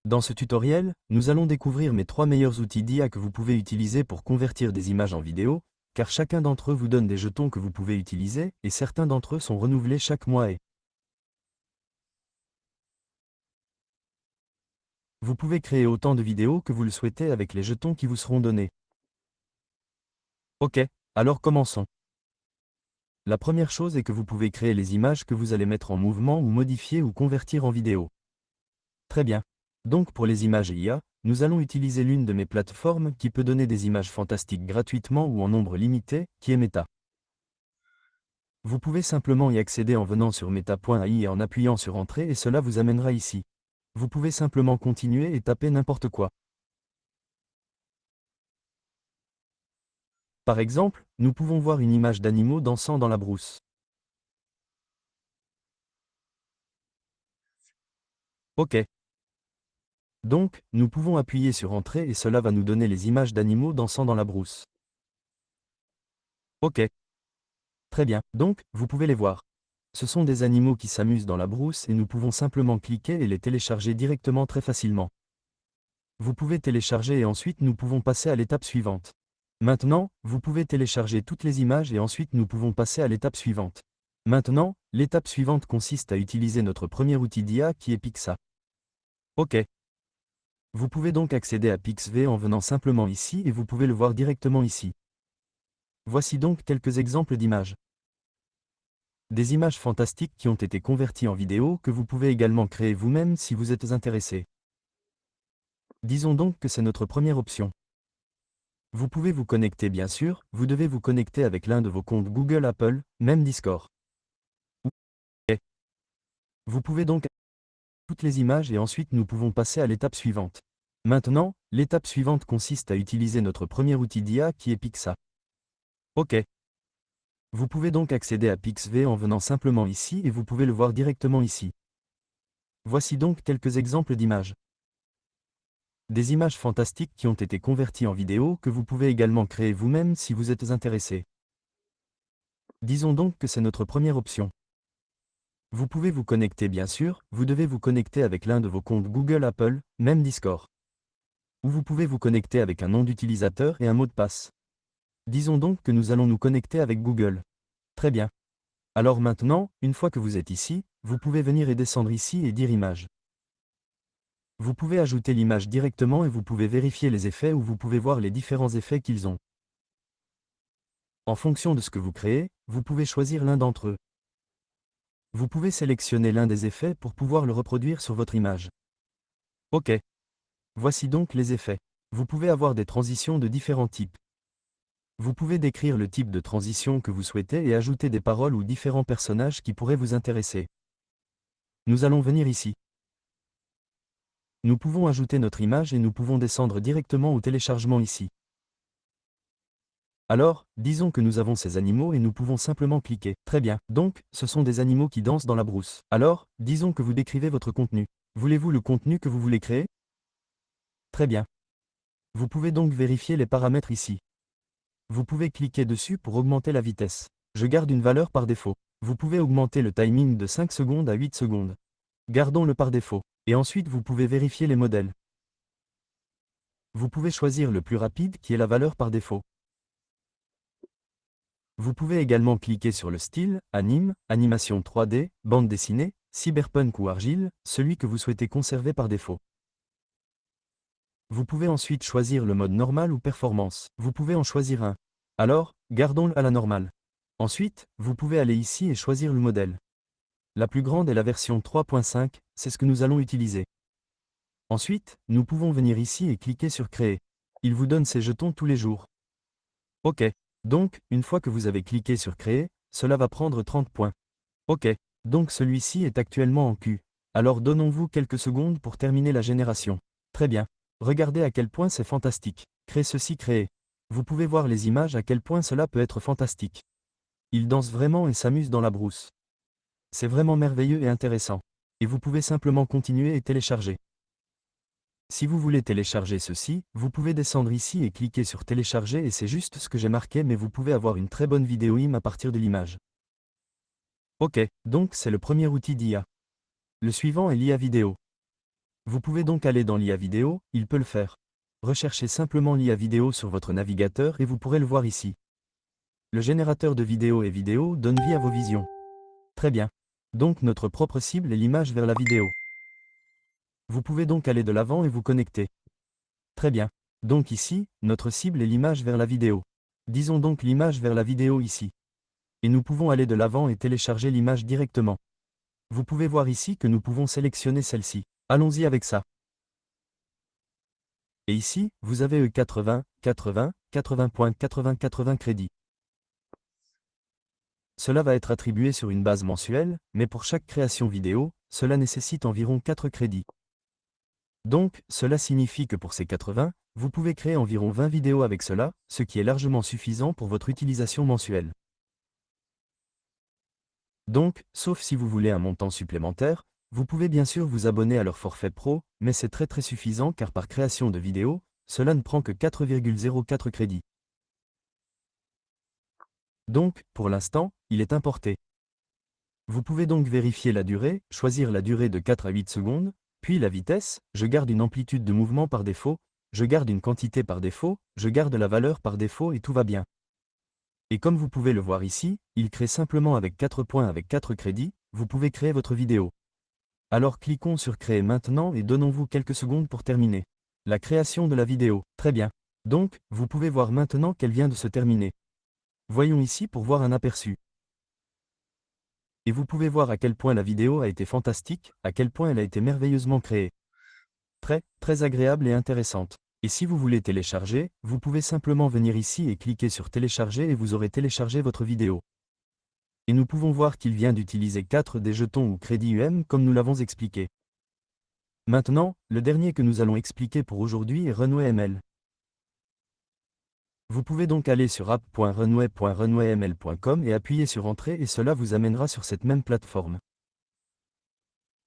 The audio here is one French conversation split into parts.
Dans ce tutoriel, nous allons découvrir mes 3 meilleurs outils d'IA que vous pouvez utiliser pour convertir des images en vidéo, car chacun d'entre eux vous donne des jetons que vous pouvez utiliser, et certains d'entre eux sont renouvelés chaque mois et vous pouvez créer autant de vidéos que vous le souhaitez avec les jetons qui vous seront donnés. Ok, alors commençons. La première chose est que vous pouvez créer les images que vous allez mettre en mouvement ou modifier ou convertir en vidéo. Très bien. Donc pour les images IA, nous allons utiliser l'une de mes plateformes qui peut donner des images fantastiques gratuitement ou en nombre limité, qui est Meta. Vous pouvez simplement y accéder en venant sur meta.ai et en appuyant sur Entrée et cela vous amènera ici. Vous pouvez simplement continuer et taper n'importe quoi. Par exemple, nous pouvons voir une image d'animaux dansant dans la brousse. Ok. Donc, nous pouvons appuyer sur Entrée et cela va nous donner les images d'animaux dansant dans la brousse. Ok. Très bien, donc, vous pouvez les voir. Ce sont des animaux qui s'amusent dans la brousse et nous pouvons simplement cliquer et les télécharger directement très facilement. Vous pouvez télécharger et ensuite nous pouvons passer à l'étape suivante. Maintenant, vous pouvez télécharger toutes les images et ensuite nous pouvons passer à l'étape suivante. Maintenant, l'étape suivante consiste à utiliser notre premier outil d'IA qui est Pixa. Ok. Vous pouvez donc accéder à PixV en venant simplement ici et vous pouvez le voir directement ici. Voici donc quelques exemples d'images. Des images fantastiques qui ont été converties en vidéo que vous pouvez également créer vous-même si vous êtes intéressé. Disons donc que c'est notre première option. Vous pouvez vous connecter bien sûr, vous devez vous connecter avec l'un de vos comptes Google, Apple, même Discord. Ok. Vous pouvez donc toutes les images et ensuite nous pouvons passer à l'étape suivante. Maintenant, l'étape suivante consiste à utiliser notre premier outil d'IA qui est Pixa. Ok. Vous pouvez donc accéder à PixV en venant simplement ici et vous pouvez le voir directement ici. Voici donc quelques exemples d'images. Des images fantastiques qui ont été converties en vidéo que vous pouvez également créer vous-même si vous êtes intéressé. Disons donc que c'est notre première option. Vous pouvez vous connecter bien sûr, vous devez vous connecter avec l'un de vos comptes Google, Apple, même Discord. Ou vous pouvez vous connecter avec un nom d'utilisateur et un mot de passe. Disons donc que nous allons nous connecter avec Google. Très bien. Alors maintenant, une fois que vous êtes ici, vous pouvez venir et descendre ici et dire image. Vous pouvez ajouter l'image directement et vous pouvez vérifier les effets ou vous pouvez voir les différents effets qu'ils ont. En fonction de ce que vous créez, vous pouvez choisir l'un d'entre eux. Vous pouvez sélectionner l'un des effets pour pouvoir le reproduire sur votre image. Ok. Voici donc les effets. Vous pouvez avoir des transitions de différents types. Vous pouvez décrire le type de transition que vous souhaitez et ajouter des paroles ou différents personnages qui pourraient vous intéresser. Nous allons venir ici. Nous pouvons ajouter notre image et nous pouvons descendre directement au téléchargement ici. Alors, disons que nous avons ces animaux et nous pouvons simplement cliquer. Très bien, donc, ce sont des animaux qui dansent dans la brousse. Alors, disons que vous décrivez votre contenu. Voulez-vous le contenu que vous voulez créer? Très bien. Vous pouvez donc vérifier les paramètres ici. Vous pouvez cliquer dessus pour augmenter la vitesse. Je garde une valeur par défaut. Vous pouvez augmenter le timing de 5 secondes à 8 secondes. Gardons-le par défaut. Et ensuite vous pouvez vérifier les modèles. Vous pouvez choisir le plus rapide qui est la valeur par défaut. Vous pouvez également cliquer sur le style, anime, animation 3D, bande dessinée, cyberpunk ou argile, celui que vous souhaitez conserver par défaut. Vous pouvez ensuite choisir le mode normal ou performance. Vous pouvez en choisir un. Alors, gardons-le à la normale. Ensuite, vous pouvez aller ici et choisir le modèle. La plus grande est la version 3.5, c'est ce que nous allons utiliser. Ensuite, nous pouvons venir ici et cliquer sur Créer. Il vous donne ces jetons tous les jours. Ok. Donc, une fois que vous avez cliqué sur Créer, cela va prendre 30 points. Ok. Donc celui-ci est actuellement en Q. Alors donnons-vous quelques secondes pour terminer la génération. Très bien. Regardez à quel point c'est fantastique. Créer ceci, créer. Vous pouvez voir les images à quel point cela peut être fantastique. Il danse vraiment et s'amuse dans la brousse. C'est vraiment merveilleux et intéressant. Et vous pouvez simplement continuer et télécharger. Si vous voulez télécharger ceci, vous pouvez descendre ici et cliquer sur télécharger et c'est juste ce que j'ai marqué mais vous pouvez avoir une très bonne vidéo IM à partir de l'image. Ok, donc c'est le premier outil d'IA. Le suivant est l'IA vidéo. Vous pouvez donc aller dans l'IA vidéo, il peut le faire. Recherchez simplement l'IA vidéo sur votre navigateur et vous pourrez le voir ici. Le générateur de vidéos et vidéos donne vie à vos visions. Très bien. Donc notre propre cible est l'image vers la vidéo. Vous pouvez donc aller de l'avant et vous connecter. Très bien. Donc ici, notre cible est l'image vers la vidéo. Disons donc l'image vers la vidéo ici. Et nous pouvons aller de l'avant et télécharger l'image directement. Vous pouvez voir ici que nous pouvons sélectionner celle-ci. Allons-y avec ça. Et ici, vous avez 80, 80, 80.80, 80 crédits. Cela va être attribué sur une base mensuelle, mais pour chaque création vidéo, cela nécessite environ 4 crédits. Donc, cela signifie que pour ces 80, vous pouvez créer environ 20 vidéos avec cela, ce qui est largement suffisant pour votre utilisation mensuelle. Donc, sauf si vous voulez un montant supplémentaire, vous pouvez bien sûr vous abonner à leur forfait pro, mais c'est très suffisant car par création de vidéos, cela ne prend que 4,04 crédits. Donc, pour l'instant, il est importé. Vous pouvez donc vérifier la durée, choisir la durée de 4 à 8 secondes, puis la vitesse, je garde une amplitude de mouvement par défaut, je garde une quantité par défaut, je garde la valeur par défaut et tout va bien. Et comme vous pouvez le voir ici, il crée simplement avec 4 points avec 4 crédits, vous pouvez créer votre vidéo. Alors cliquons sur Créer maintenant et donnons-vous quelques secondes pour terminer. La création de la vidéo, très bien. Donc, vous pouvez voir maintenant qu'elle vient de se terminer. Voyons ici pour voir un aperçu. Et vous pouvez voir à quel point la vidéo a été fantastique, à quel point elle a été merveilleusement créée. Très agréable et intéressante. Et si vous voulez télécharger, vous pouvez simplement venir ici et cliquer sur Télécharger et vous aurez téléchargé votre vidéo. Et nous pouvons voir qu'il vient d'utiliser 4 des jetons ou crédits UM comme nous l'avons expliqué. Maintenant, le dernier que nous allons expliquer pour aujourd'hui est Runway ML. Vous pouvez donc aller sur app.runway.runwayml.com et appuyer sur Entrée et cela vous amènera sur cette même plateforme.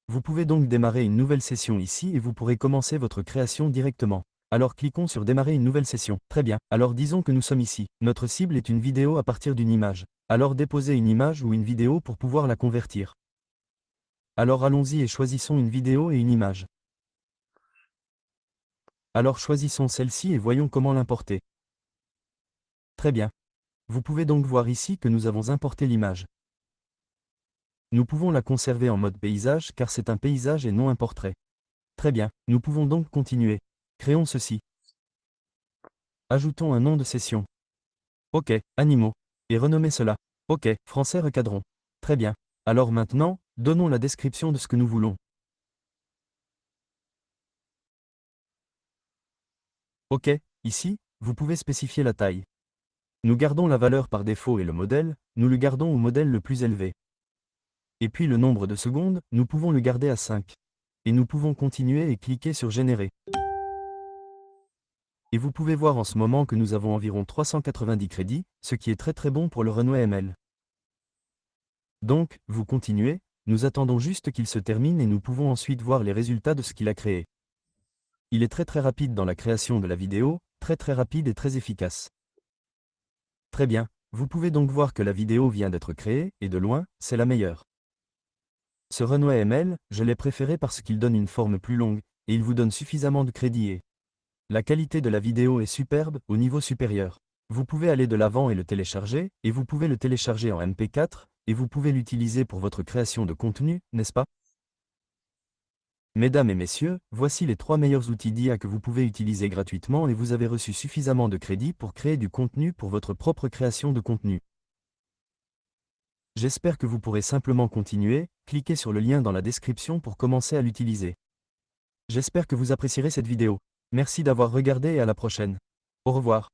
Vous pouvez donc démarrer une nouvelle session ici et vous pourrez commencer votre création directement. Alors cliquons sur Démarrer une nouvelle session. Très bien. Alors disons que nous sommes ici. Notre cible est une vidéo à partir d'une image. Alors déposez une image ou une vidéo pour pouvoir la convertir. Alors allons-y et choisissons une vidéo et une image. Alors choisissons celle-ci et voyons comment l'importer. Très bien. Vous pouvez donc voir ici que nous avons importé l'image. Nous pouvons la conserver en mode paysage car c'est un paysage et non un portrait. Très bien. Nous pouvons donc continuer. Créons ceci. Ajoutons un nom de session. OK, animaux. Et renommez cela. OK, français recadrons. Très bien. Alors maintenant, donnons la description de ce que nous voulons. OK, ici, vous pouvez spécifier la taille. Nous gardons la valeur par défaut et le modèle, nous le gardons au modèle le plus élevé. Et puis le nombre de secondes, nous pouvons le garder à 5. Et nous pouvons continuer et cliquer sur Générer. Et vous pouvez voir en ce moment que nous avons environ 390 crédits, ce qui est très bon pour le Runway ML. Donc, vous continuez, nous attendons juste qu'il se termine et nous pouvons ensuite voir les résultats de ce qu'il a créé. Il est très rapide dans la création de la vidéo, très rapide et très efficace. Très bien, vous pouvez donc voir que la vidéo vient d'être créée, et de loin, c'est la meilleure. Ce Runway ML, je l'ai préféré parce qu'il donne une forme plus longue, et il vous donne suffisamment de crédits et la qualité de la vidéo est superbe, au niveau supérieur. Vous pouvez aller de l'avant et le télécharger, et vous pouvez le télécharger en MP4, et vous pouvez l'utiliser pour votre création de contenu, n'est-ce pas? Mesdames et messieurs, voici les 3 meilleurs outils d'IA que vous pouvez utiliser gratuitement et vous avez reçu suffisamment de crédits pour créer du contenu pour votre propre création de contenu. J'espère que vous pourrez simplement continuer, cliquez sur le lien dans la description pour commencer à l'utiliser. J'espère que vous apprécierez cette vidéo. Merci d'avoir regardé et à la prochaine. Au revoir.